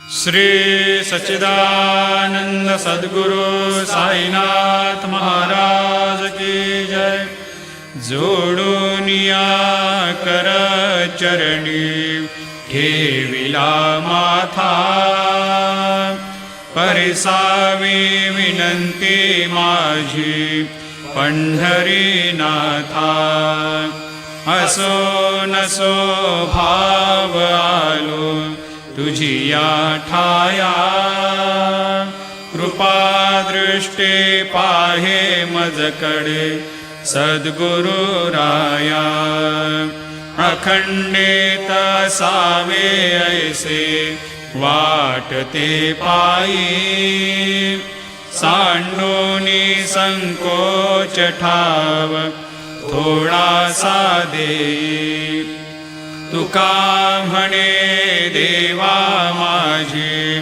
श्री सच्चिदानंद सद्गुरु साईनाथ महाराज की जय। जोडूनिया कर चरणी ठेविला माथा, परिसावी विनंती माझी पंढरीनाथा। असो नसो भाव आलो तुझिया ठाया, कृपा दृष्टी पाहे मजकडे सद्गुरु राया। अखंडित सावे ऐसे वाटते पायी, सांडोनी संकोच ठाव थोडासा देई। तुका म्हणे देवा माझी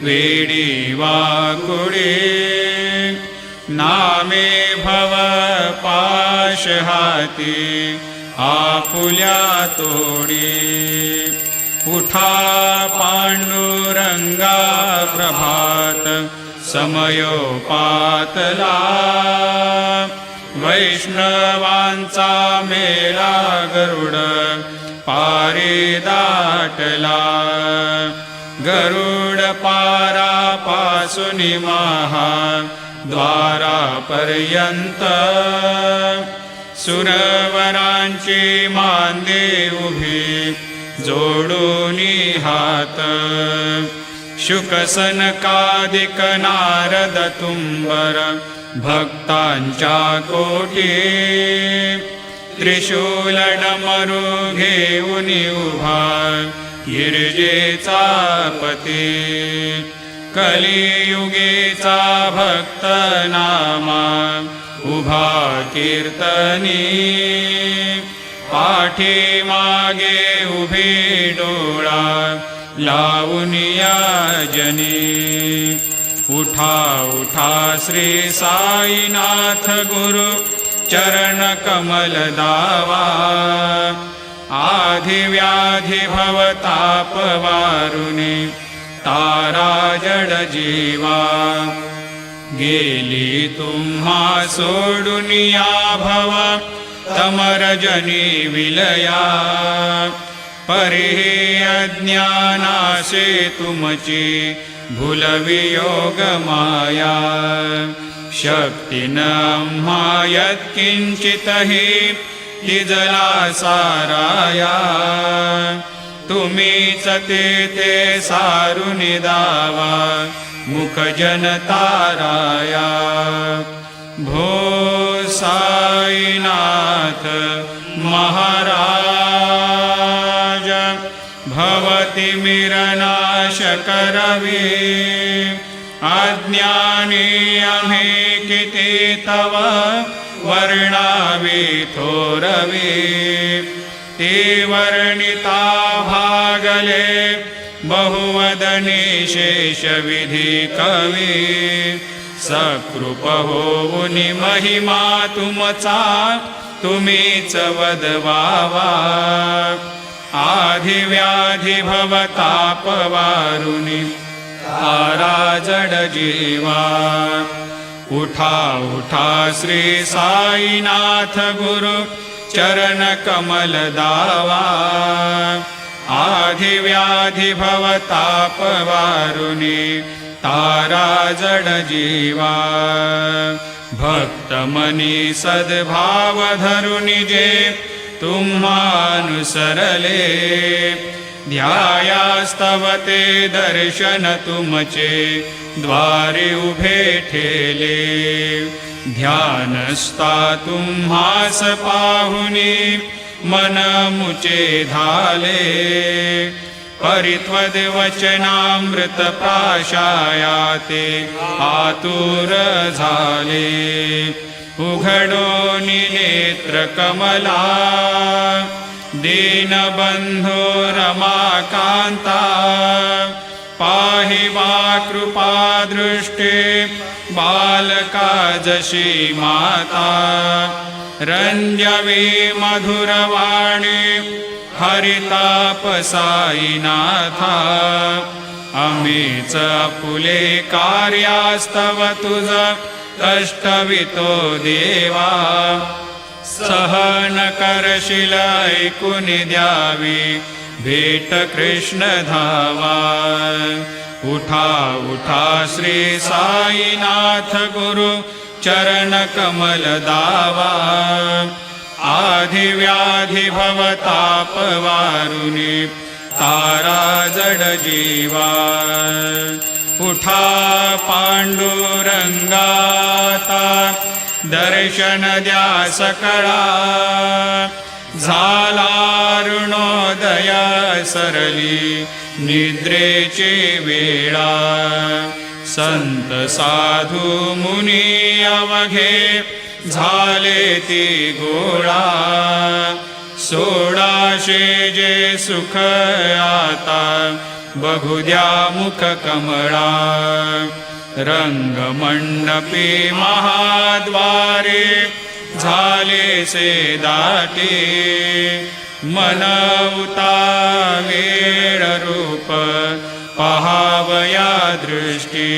वेडी वाकुडे, नामे भव पाश हाती आपुल्या तोडी। उठा पांडुरंगा प्रभात समयोपातला, वैष्णवांचा मेळा गरुड पारी दाटला। गरुड पारा पासुनी महा द्वारापर्यंत, सुरवरांची मांदे उभी जोडूनी हात। शुकसनकादिक नारद तुंबर भक्तांच्या कोटी, त्रिशूल डमरू घेऊनी उभा गिरजेचा पती। कलियुगीचा भक्त नामा उभा कीर्तनी, पाठी मागे उभी डोळा लावूनिया जनी। उठा उठा श्री साईनाथ गुरु चरण कमल दावा, आधी व्याधी भवताप वारुनी तारा जड जीवा। गेली तुम्हा सोडुनिया भव तमरजनी विलया, परिहे अज्ञानासे तुमची भूलवियोग माया। शक्ती न आम्हा यत्किंचितहि तिजला साराया, तुम्हीच ते सारुनि दावा मुख जनताराया। भो साईनाथ महाराज, भवति मिरनाश करवी। अज्ञानी आम्ही किती तव वर्णावी थोरवी, ते वर्णिता भागले बहुवदनी शेष विधी कवी। सकृप होऊनी महिमा तुमचा तुम्हीच वदवावा, आधी व्याधी भवताप वारुनी तारा जड जीवा। उठा उठा श्री साईनाथ गुरु चरण कमल दावा, आधी व्याधी भवताप वारुनी तारा जड जीवा। भक्त मनी सद्भाव धरुनी जे तुम्हानुसरले, ध्यायास्तवते दर्शन तुमचे द्वारे उभे ठेले। ध्यानस्था तुम्हास पाहुनी मन मुचे धाले, परित्वद वचनामृत प्राशायाते आतुर झाले। उघडोनी नेत्र कमला दीनबंधो रमाकांता, पाहि वा कृपा दृष्टी बालका जशी माता। रंजवी मधुरवाणी हरिताप साईनाथा, आम्हीच आपुले कार्यास्तव तुझ कष्टवितो देवा सहन करशील ऐकून द्यावी भेट कृष्ण धावा उठा उठा श्री साईनाथ गुरु चरण कमल दावा आधी व्याधी भवताप वारुनी तारा जड जीवा उठा पांडुरंगाता दर्शन द्या सकळा झाला ऋणोदय सरली निद्रेची वेळा संत साधू मुनी अवघे झाले ती गोळा सोडाशे जे सुख आता बघू द्या मुख कमळा रंगमंडपी महाद्वारे झाले से दाटे मनवता वेळ रूप पहावया दृष्टी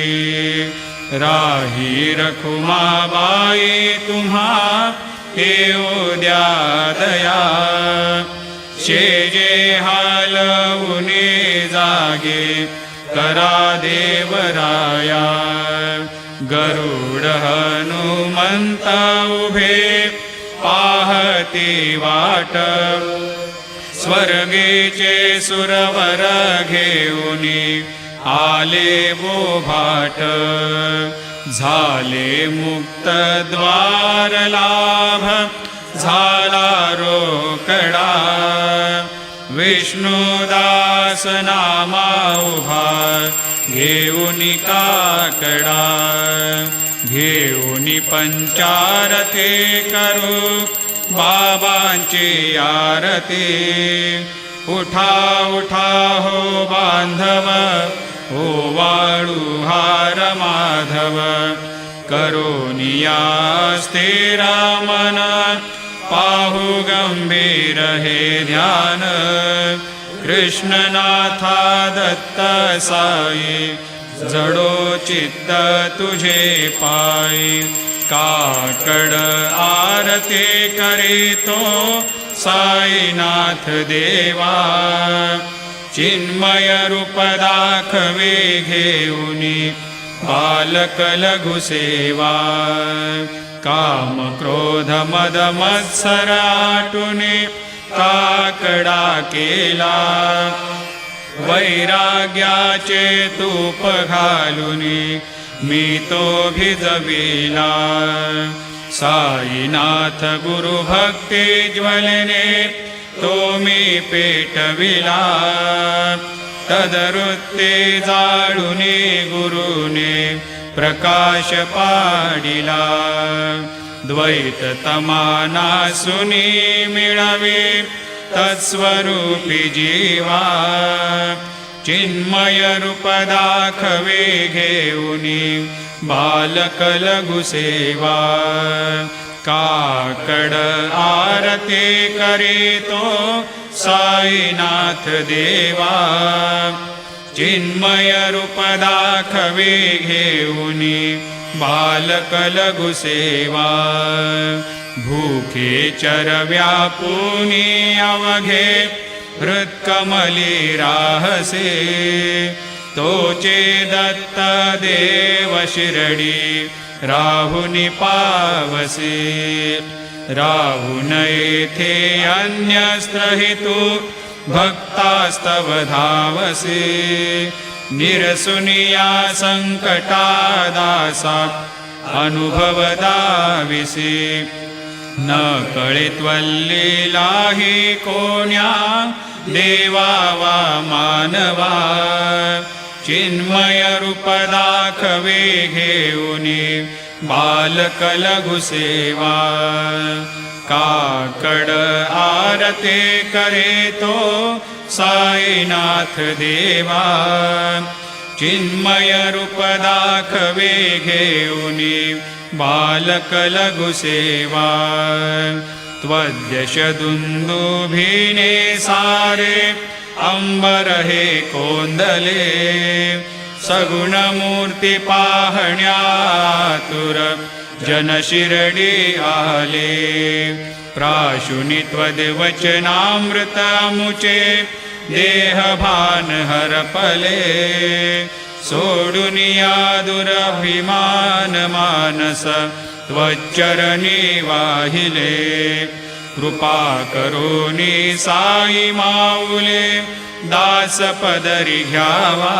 राही रखुमाबाई तुम्हा येऊ द्या दया शेजे हालवुनी जागे करा देवराया गरुड हनुमंत उभे पाहती वाट स्वर्गेचे सुरवर घेऊनी आले वो भाट झाले मुक्त द्वार लाभ झाला रोकडा विष्णुदास नामा उभा घेऊनी काकडा घेऊनी पंचारती करू बाबांची आरती उठा उठा हो बांधव हो वाळू हार माधव करोनिया स्थिर मन पाहू गंभीर हे ध्यान कृष्णनाथा दत्त साई जडो चित्त तुझे पाय काकड आरती करीतो साईनाथ देवा चिन्मय रूप दाखवे घेऊनी बालक लघु सेवा काम क्रोध मद मत्सर आटुनी काकडा केला वैराग्याचे तूप घालुनी मी तो भिजविला साईनाथ गुरु भक्ती ज्वलने तो मी पेटविला तदरुत्ते जाळुनी गुरुने प्रकाश पाडिला द्वैत तमाना सुनी मिळवे तत्स्वरूपी जीवा चिन्मय रूप दाखवे घेऊनी बालक लघु सेवा काकड आरती करीतो साईनाथ देवा चिन्मय रूप दाखवे घेऊनी बालक लघु सेवा भूखे चरव्यापुनी अवघे हृत्कमली राहसे तोचे दत्त देव शिरडी राहुनी पावसे राहुन येथे अन्यस्त्रहितु भक्तास्तव धावसे निरसुनिया संकटादासा अनुभव दाविसे न कळित्वल्लीलाही कोण्या देवा वा मानवा चिन्मय रूप दाखवे घेऊनी बालक लघु सेवा काकड आरती करीतो साईनाथ देवा चिन्मय रूप दाखवे घेऊनी बालक लघु सेवा त्वद्यश दुंदुभिने सारे अंबर हे कोंदले सगुण मूर्ती पाहण्यातुर जन शिरडी आले प्राशुनी त्वद्वचनामृत मुचे देह भान हरपले सोडुनिया दुरभिमान मानस त्वच्चरणी वाहिले कृपा करोनी साई माऊले दास पदरी घ्यावा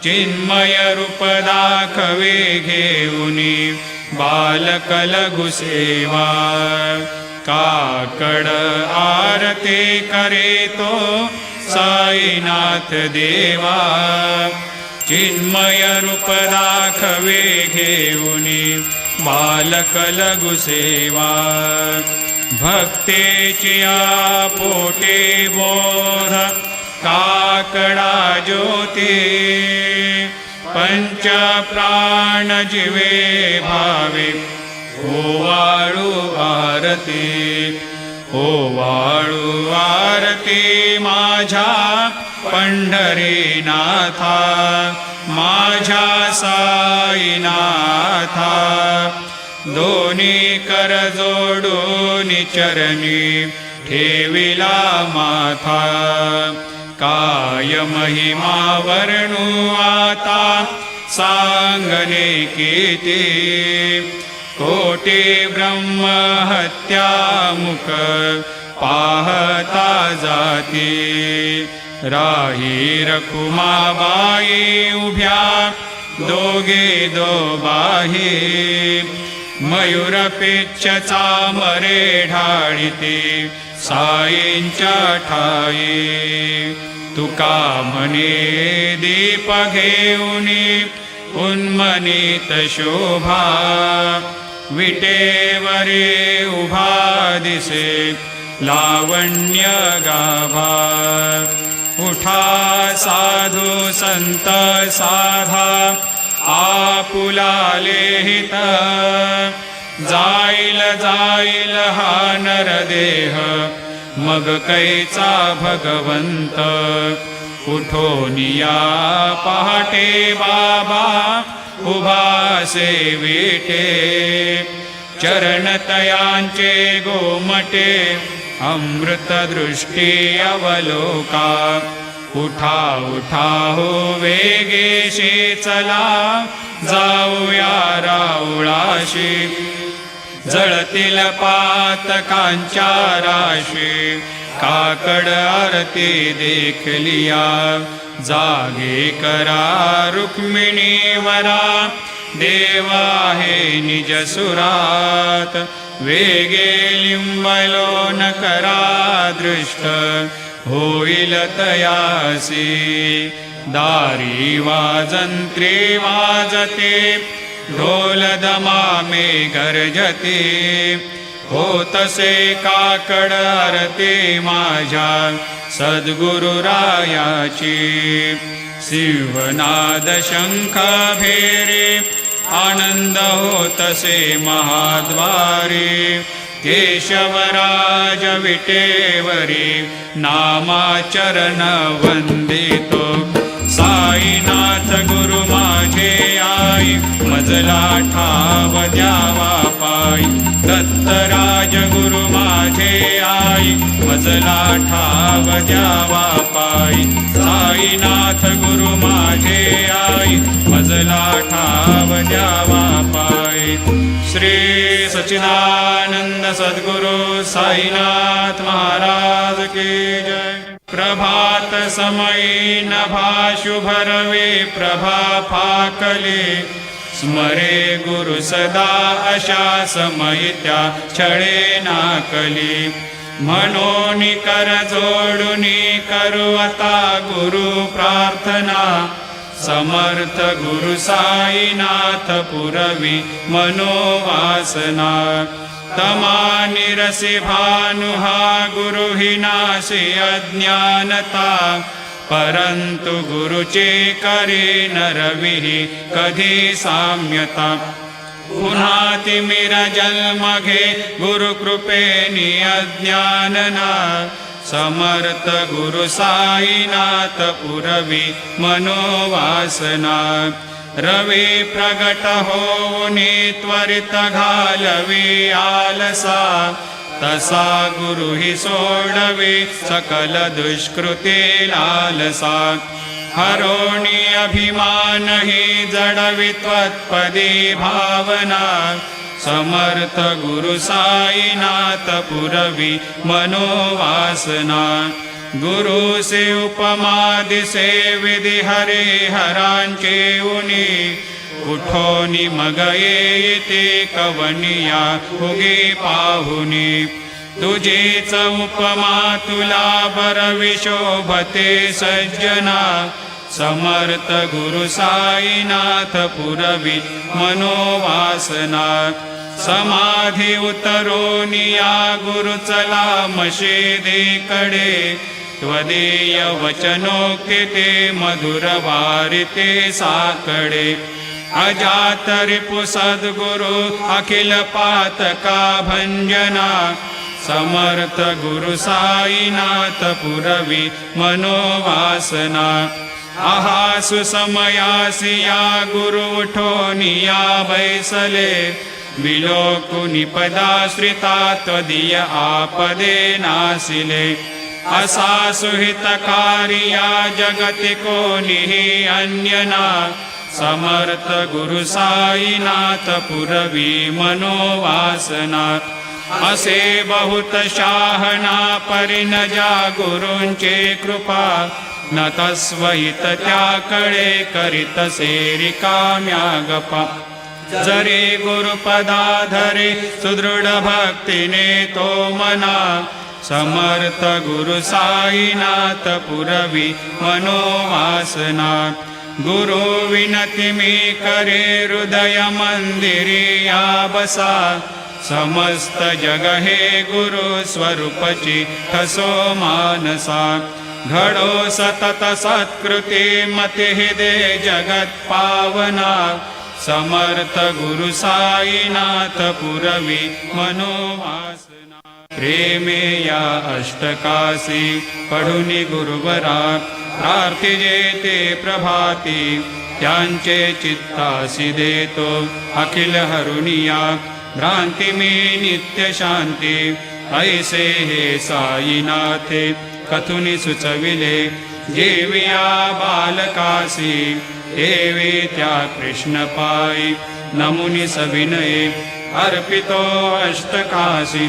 चिन्मय रूप दाखवे घेऊनी बालकलघु सेवा काकड आरते करे तो साईनाथ देवा चिन्मय रूप दाखवे घेऊनी बालकलघु सेवा भक्तेचिया पोटे बोध काकडा ज्योती पंच प्राण जीवे भावे ओवाळू आरती ओवाळू आरती माझ्या पंढरीनाथा माझ्या साईनाथा दोन्ही कर जोडून चरणी ठेविला माथा काय महिमा वर्णू आता सांगणे किती कोटी ब्रह्म हत्या मुख पाहता जाती राही रखुमाबाई उभ्या दोघे दोबाही मयूर पेच्छ चामरे ढाळीते साईंच्या ठाई तुका म्हणे दीप घेऊनी उन्मनीत शोभा विटेवरे उभा दिसे लावण्य गाभा उठा साधू संत साधा आपुलाले हित जाईल जाईल हा नरदेह मग कैचा भगवंत उठोनिया पहाटे बाबा उभासे विटे चरणतयांचे गोमटे अमृत दृष्टी अवलोका उठा उठा हो वेगेशी चला जाऊया राऊळाशी जळतील पातकांच्या राशी काकड आरती देखलिया जागे करा रुक्मिणीवरा देवा हे निज सुरात वेगे लिंबलो न करा दृष्ट होईल तयासी दारी वाजंत्री वाजते ढोल दमामे गर्जते होतसे काकड आरती माझ्या सद्गुरुरायाची शिवनाद शंख भेरे आनंद होतसे महाद्वारी केशवराज विटेवरी नामाचरण वंदितो साईनाथ गुरु माझे आई मजला ठाव द्यावा पायी दत्तराज गुरु माझे आई मजला ठाव द्यावा पायी साईनाथ गुरु माझे आई मजला ठाव द्यावा पायी श्री सच्चिदानंद सद्गुरु साईनाथ महाराज की जय प्रभात समयी नभा शुभरवे प्रभा फाकले स्मरे गुरु सदा अशा समयी त्या छळे नाकली म्हणून कर जोडुनी करू आता गुरु प्रार्थना समर्थ गुरु साईनाथ पुरवी मनोवासना तमा निरसी भानुहा गुरु हि नासी अज्ञानता परंतु गुरुचे करे नरविहि कधी साम्यता पुन्हा तिमिर जन्म घे गुरु कृपेनी अज्ञानना समर्थ गुरु साईनाथ पुरवी मनोवासना रवी प्रगट होऊनी त्वरित घालवी आलसा तसा गुरु ही सोडवी सकल दुष्कृती लालसा हरोणी अभिमान ही जडवी त्वत्पदी भावना समर्थ गुरु साईनाथ पुरवी मनोवासना गुरु से उपमा दिसे विधि हरे हरांचे उनी उठोनी मग येते कवनिया उगे पाहुनी तुझेच उपमा तुला बरवी शोभते सज्जना समर्थ गुरु साईनाथ पुरवी मनोवासना समाधी उतरोनिया गुरु चला मशिदीकडे त्वदीय वचनोक्ती ते मधुर वारिते साकडे अजात रिपु सद्गुरु अखिल पातका भंजना समर्थ गुरु साईनाथ पुरवी मनोवासना आहा सुसमयासिया गुरु उठोनिया बैसले विलोकुनि पदाश्रिता त्वदीय आपदे नासिले असा सुहितकारिया जगति कोनिहि अन्यना समर्थ गुरु साईनाथ पुरवी मनोवासना असे बहुत शाहना परिणजा गुरूंचे कृपा न तस्वहित त्याकडे करीतसे रिकाम्या गप्पा जरी गुरुपदाधरे सुदृढ भक्तीने तो मना समर्थ गुरु साईनाथ पुरवी मनोवासना गुरु विनती मी करे हृदय मंदिरी या बसा समस्त जग हे गुरु स्वरूपची ठसो मानसा घडो सतत सत्कृती मती दे जगत पावना समर्थ गुरु साईनाथ पुरवी मनोवासना प्रेमे या अष्टकासी पढुनी गुरुवरा प्रार्थी जेते प्रभाती त्यांचे चित्तासी देतो अखिल हरुनिया भ्रांती मी नित्य शांती ऐसे हे साईनाथे कथुनी सुचविले जेविया बालकासी देवी त्या कृष्ण पायी नमुनी सविनये अर्पितो अष्टकाशी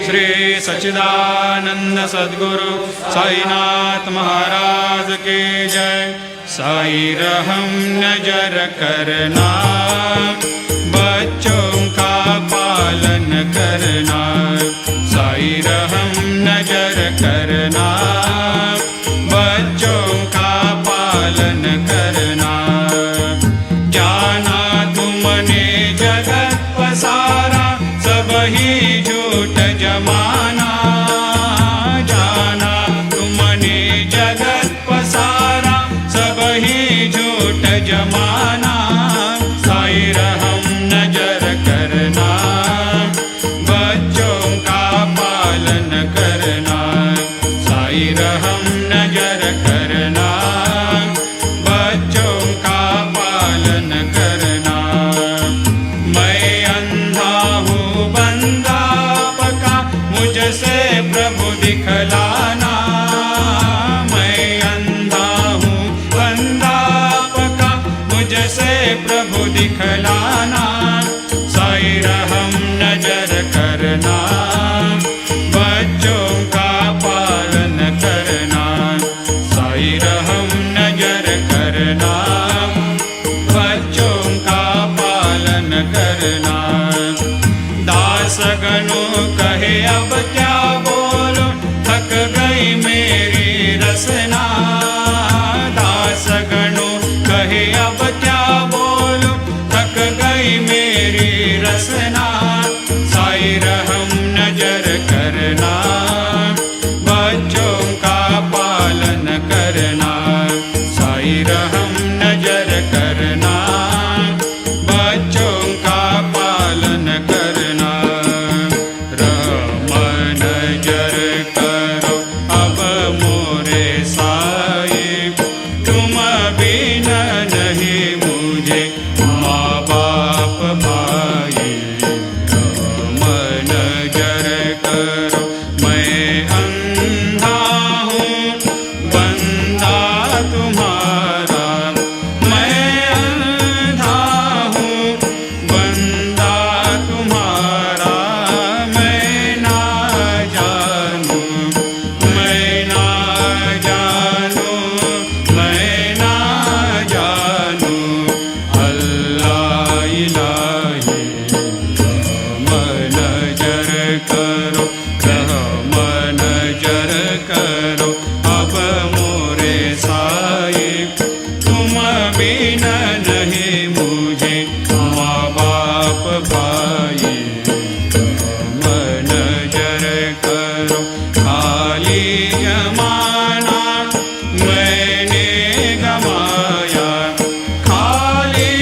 श्री सच्चिदानंद सद्गुरु साईनाथ महाराज के जय। साई रहम नजर करना बच्चों का पालन करना साई रहम नजर करना बच्चों का पालन करना जाना तुमने जगत पसारा सब ही झूठ जमाना जाना तुमने जगत पसारा सब ही झूठ जमाना साई रहम नजर करना बच्चों का पालन करना साई रहम नजर करना बच्चों का पालन करना मैं अंधा हूँ बंदा पका मुझसे प्रभु दिखलाना मैं अंधा हूँ बंदा पका मुझसे प्रभु दिखलाना साई रहम नजर करना बच्चों का पालन करना साई रहम नजर करना बच्चों का पालन करना दास गणों कहे अब क्या बोलो थक गई मेरी रसना दास गणों कहे अब क्या बोलो थक गई मेरी रसना साई रहम नजर करना बच्चों का पालन करना साई रहम नजर करना बच्चों का पालन करना रहम नजर करो बिना नहीं मुझे माँ बाप भाई। मन जर करो मैं अंधा हूँ बंदा तुम्हारा। मैं अंधा हूँ बंदा तुम्हारा। मैं ना जानू मैं ना जानू मैं ना जानू अल्लाह इलाही। मन जर करो मन जर करो अब मोरे साहिब। तुम बिना नहीं मुझे माँ बाप भाई। मन जर करो खाली जमाना मैंने गमाया। खाली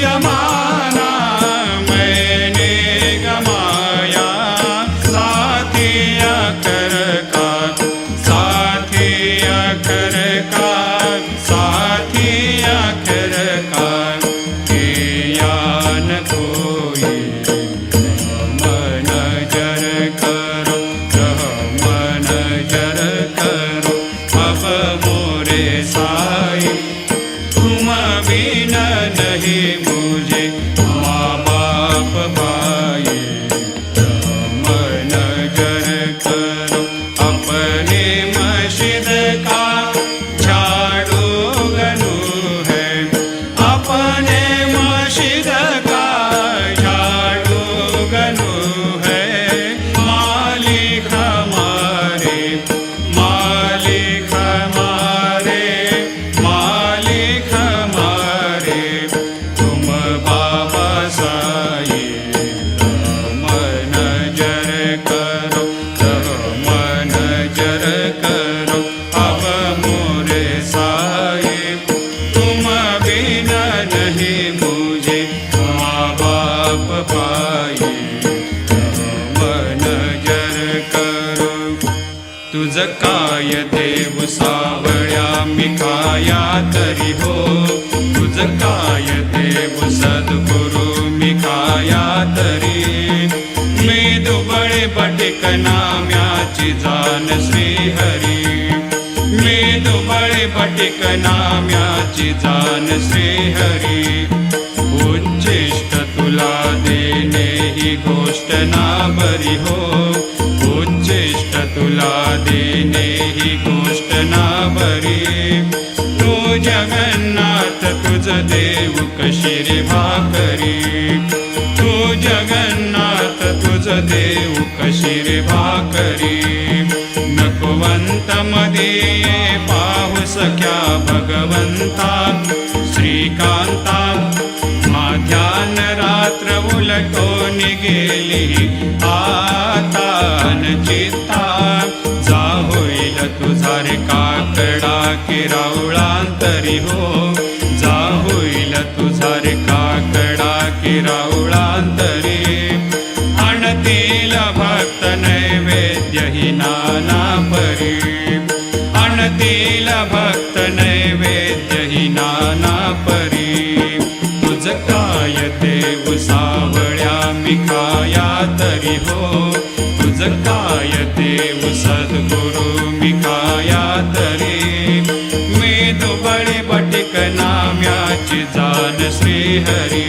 जमाना मैंने गमाया। साथिया कर का साथिया कर का साथिया कर का किया न कोई। मन जर करो मन जर करो अब मोरे साई। तुम बिना नहीं मुझे माँ बाप भाई। मन जर करो अपने मस्जिद का झाड़ू गनू है। अपने मस्जिद का झाड़ू गनू है। मालिक हमारे मालिक हमारे मालिक हमारे तुम बाबा साई। मन जर करो मन जर करो अब मोरे साहिब। तुम बिना नहीं मुझे माँ बाप भाई। मन जर करो तुझ काय देव सावळ्या मी काया तरी हो। तुझ काय देव सद्गुरु मी काया तरी। मी दुबळे बटिक नाम्याची जाण श्रीहरी। मी दुबळे बटिक नाम्याची जाण श्रीहरी। उच्चिष्ट तुला देणे ही गोष्ट ना बरी हो। उच्चिष्ट तुला देणे ही गोष्ट ना बरी। तू जगन्नाथ तुझ देव कशी रे भाकरी। तू जगन्नाथ तुझ देव कशी रे भाकरी। नकोवंत मध्ये पाहू सख्या भगवंता श्रीकांता। माध्यान रात्र उलटून गेली आता न चित्ता। जा होईल तुझा रे काकडा की राऊळांतरी हो। जा होईल तुझा रे काकडा की राऊळांतरी। आणतील भक्त नैवेद्य ही नाना परी। आणतील भक्त नैवेद्य ही नाना परी। तुझ काय देव सावळ्या मी काया तरी हो। तुझ काय देव सद्गुरु मी काया तरी। मी दुबळे बटिक नाम्याची जाण श्रीहरी।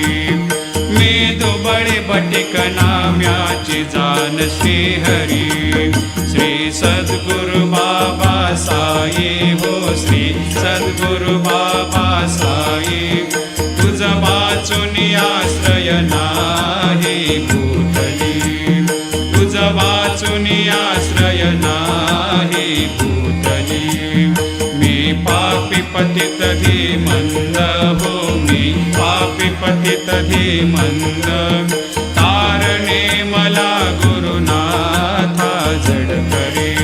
मी दुबळे बटिक नाम्याची जाण श्रीहरी। श्री सद्गुरु बाबा साई हो। श्री सद्गुरु बाबा साई। तुझ वाचून आश्रय नाही भूतली। तुझ वाचून आश्रय नाही भूतली। मी पापी पतित धीमंद हो। मी पापी पतित धीमंद। तारणे मला गुरुनाथा जड करे।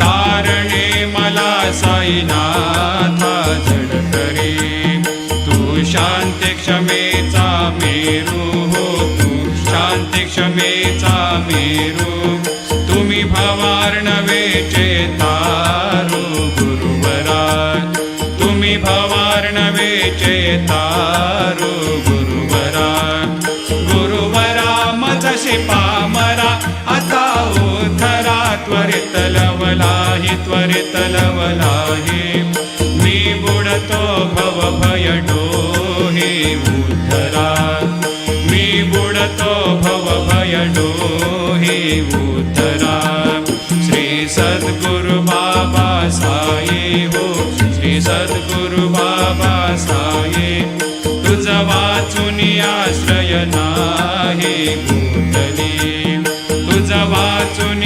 तारणे मला साईनाथा जड करे। तू शांती क्षमेचा मेरू हो। तू शांती क्षमेचा मेरू। तुम्ही भवार्णवेचे तारू गुरुवरा। तुम्ही भवार्ण नवेचे तारू गुरुवरा गुरुवरा मजशी पामरा आता उथरा त्वरित लवलाही त्वरित लवलाही मी बुडतो भव भय डोही उद्धरा मी बुडतो भव भय डोही उद्धरा श्री सद्गुरु बाबा साई हो श्री सद्गुरु बाबा साई तुझ वाचून आश्रय नाही भूतली तुझ वाचून